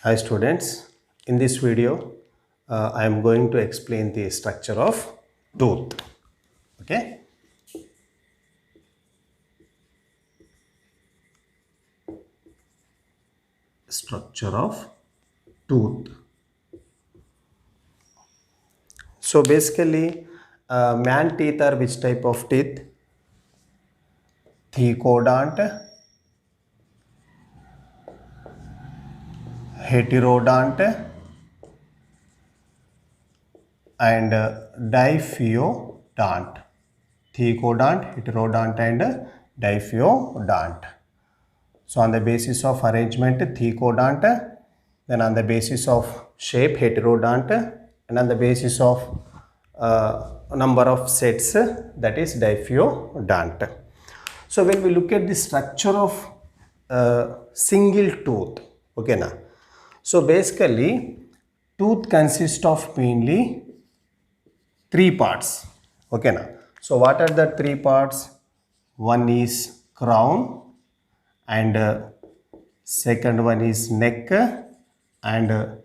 Hi students, in this video I am going to explain the structure of tooth. Okay. Structure of tooth. So basically man teeth are which type of teeth? Thecodont, heterodont and diphyodont. Thecodont, heterodont and diphyodont. So on the basis of arrangement thecodont, then on the basis of shape heterodont, and on the basis of number of sets, that is diphyodont. So when we look at the structure of single tooth, okay now. So basically tooth consists of mainly three parts, okay now. So what are the three parts? One is crown, and second one is neck, and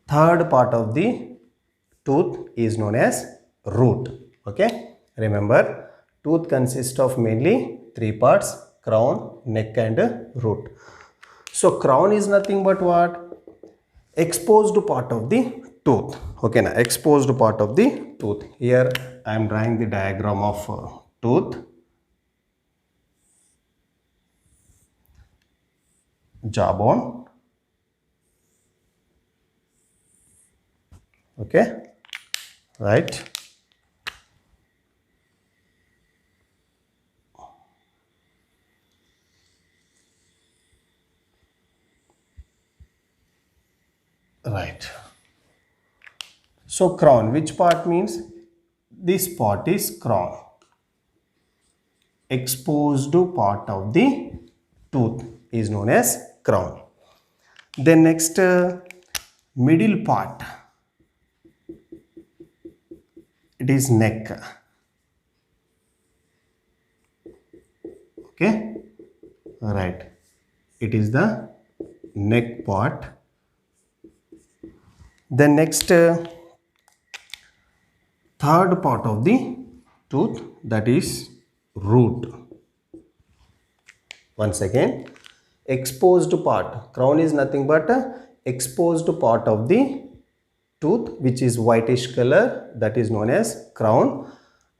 third part of the tooth is known as root. Okay, remember tooth consists of mainly three parts: crown, neck and root. So crown is nothing but what? Exposed part of the tooth. Okay, now exposed part of the tooth. Here I am drawing the diagram of tooth. Jawbone. Okay, right. Right. So crown, which part means? This part is crown. Exposed part of the tooth is known as crown. Then next middle part, it is neck. Okay, right. It is the neck part. Then next third part of the tooth, that is root. Once again, exposed part. Crown is nothing but a exposed part of the tooth which is whitish color, that is known as crown,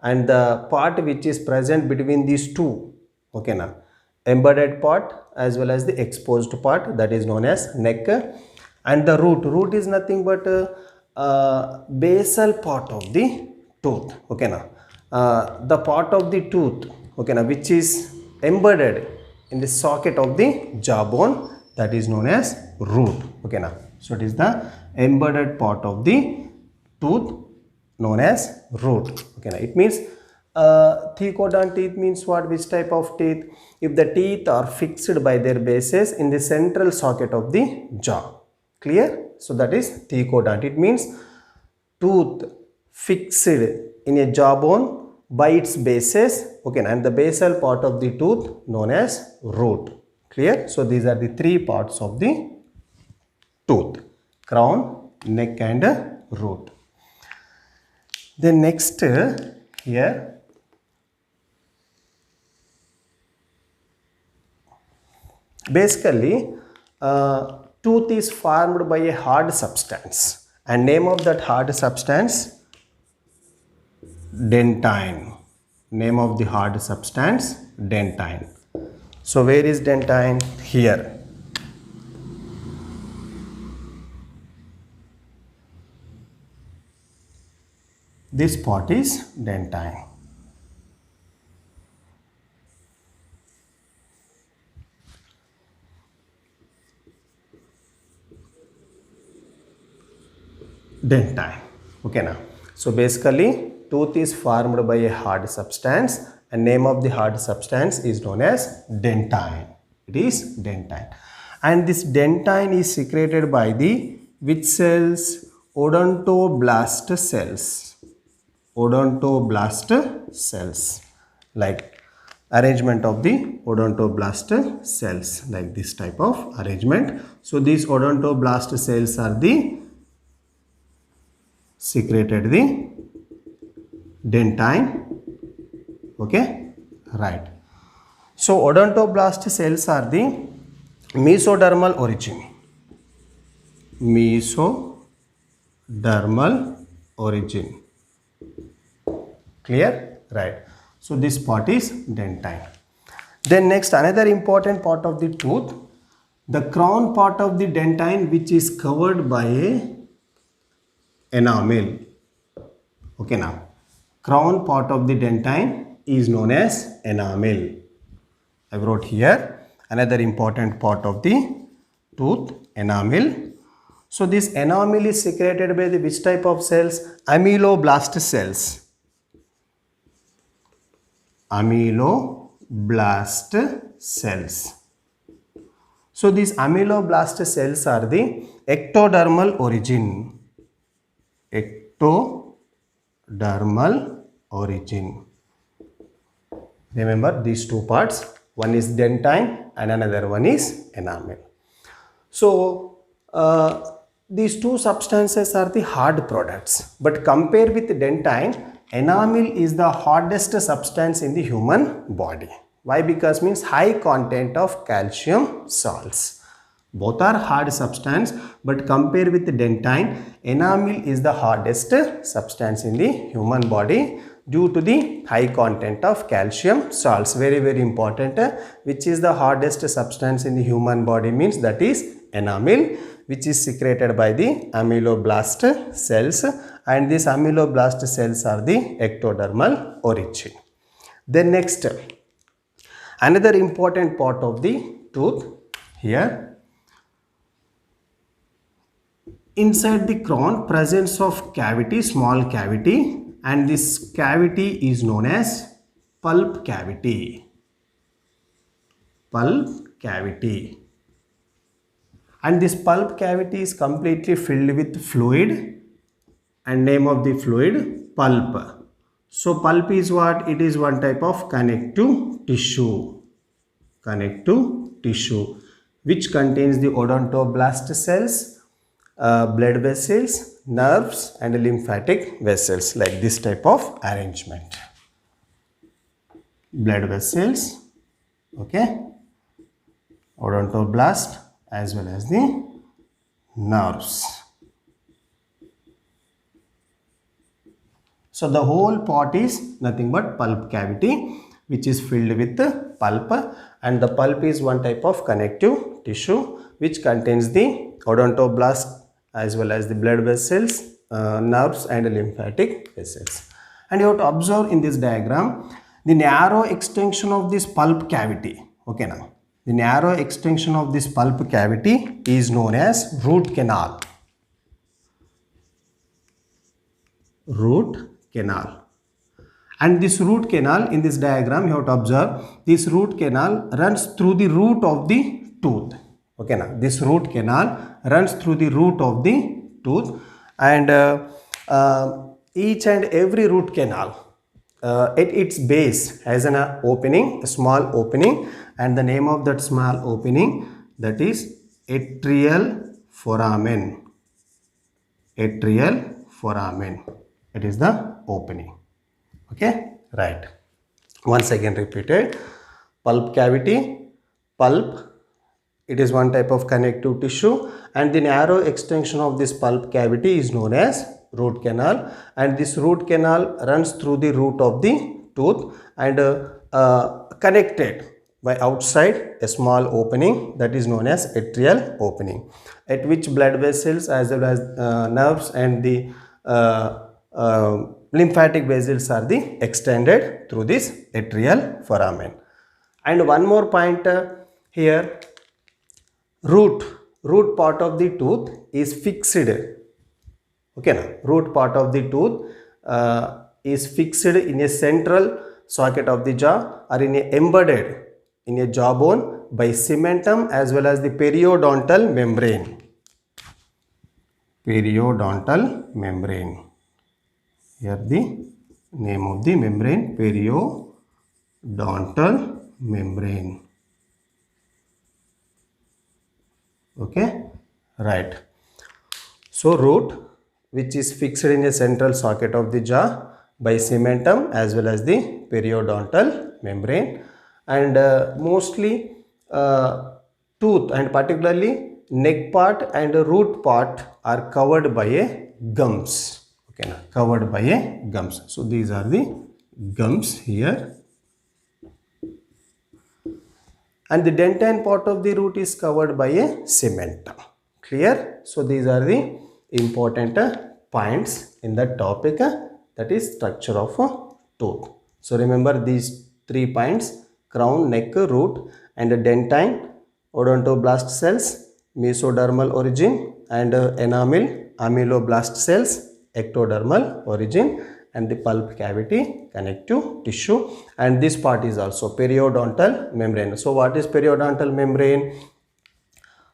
and the part which is present between these two, okay now, embedded part as well as the exposed part, that is known as neck, and the root is nothing but basal part of the tooth. Okay now, the part of the tooth, okay now, which is embedded in the socket of the jawbone, that is known as root. Okay now, so it is the embedded part of the tooth known as root. Okay now, it means thecodont teeth means what? Which type of teeth? If the teeth are fixed by their bases in the central socket of the jaw. Clear? So that is thecodont. It means tooth fixed in a jawbone by its bases, okay, and the basal part of the tooth known as root. Clear? So these are the three parts of the tooth: crown, neck and root. Then next here, basically tooth is formed by a hard substance, and name of that hard substance, dentine. Name of the hard substance, dentine. So where is dentine? Here. This part is dentine. Dentine. Okay now. So basically tooth is formed by a hard substance, and name of the hard substance is known as dentine. It is dentine. And this dentine is secreted by the which cells? Odontoblast cells. Odontoblast cells. Like arrangement of the odontoblast cells, like this type of arrangement. So these odontoblast cells are the secreted the dentine. Okay, right. So odontoblast cells are the mesodermal origin. Mesodermal origin. Clear? Right. So this part is dentine. Then next, another important part of the tooth, the crown part of the dentine, which is covered by a enamel. Okay, now crown part of the dentine is known as enamel. I wrote here another important part of the tooth, enamel. So this enamel is secreted by the which type of cells? Ameloblast cells. Ameloblast cells. So these ameloblast cells are the ectodermal origin. Ectodermal origin. Remember these two parts. One is dentine and another one is enamel. So these two substances are the hard products. But compared with dentine, enamel is the hardest substance in the human body. Why? Because means high content of calcium salts. Both are hard substance, but compared with the dentine, enamel is the hardest substance in the human body due to the high content of calcium salts. Very, very important. Which is the hardest substance in the human body means that is enamel, which is secreted by the ameloblast cells, and these ameloblast cells are the ectodermal origin. Then next, another important part of the tooth here, inside the crown presence of cavity, small cavity, and this cavity is known as pulp cavity. Pulp cavity. And this pulp cavity is completely filled with fluid, and name of the fluid pulp. So pulp is what? It is one type of connective tissue. Connective tissue which contains the odontoblast cells, blood vessels, nerves and lymphatic vessels, like this type of arrangement. Blood vessels, okay, odontoblast as well as the nerves. So the whole part is nothing but pulp cavity which is filled with pulp, and the pulp is one type of connective tissue which contains the odontoblast as well as the blood vessels, nerves and lymphatic vessels. And you have to observe in this diagram the narrow extension of this pulp cavity. Okay, now the narrow extension of this pulp cavity is known as root canal. Root canal. And this root canal in this diagram, you have to observe this root canal runs through the root of the tooth. Okay, now this root canal runs through the root of the tooth, and each and every root canal at its base has an opening, a small opening, and the name of that small opening, that is atrial foramen. Atrial foramen. It is the opening. Okay, right. Once again repeated, pulp cavity, pulp, it is one type of connective tissue, and the narrow extension of this pulp cavity is known as root canal, and this root canal runs through the root of the tooth and connected by outside a small opening, that is known as atrial opening, at which blood vessels as well as nerves and the lymphatic vessels are the extended through this atrial foramen. And one more point here, root part of the tooth is fixed. Okay, now root part of the tooth is fixed in a central socket of the jaw or embedded in a jawbone by cementum as well as the periodontal membrane. Periodontal membrane. Here the name of the membrane, periodontal periodontal membrane. Okay, right. So root, which is fixed in the central socket of the jaw by cementum as well as the periodontal membrane, and mostly tooth and particularly neck part and root part are covered by a gums. Okay, now covered by a gums. So these are the gums here, and the dentine part of the root is covered by a cementum. Clear? So these are the important points in the topic, that is structure of a tooth. So remember these 3 points: crown, neck, root, and dentine, odontoblast cells, mesodermal origin, and enamel, ameloblast cells, ectodermal origin, and the pulp cavity, connective tissue, and this part is also periodontal membrane. So what is periodontal membrane?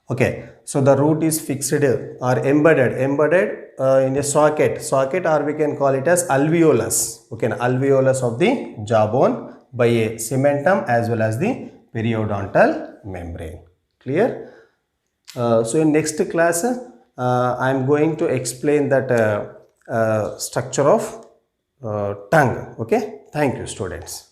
Okay, so the root is fixed or embedded in a socket, or we can call it as alveolus. Okay, alveolus of the jawbone by a cementum as well as the periodontal membrane. Clear? So in next class, I am going to explain that structure of tongue. Okay, thank you students.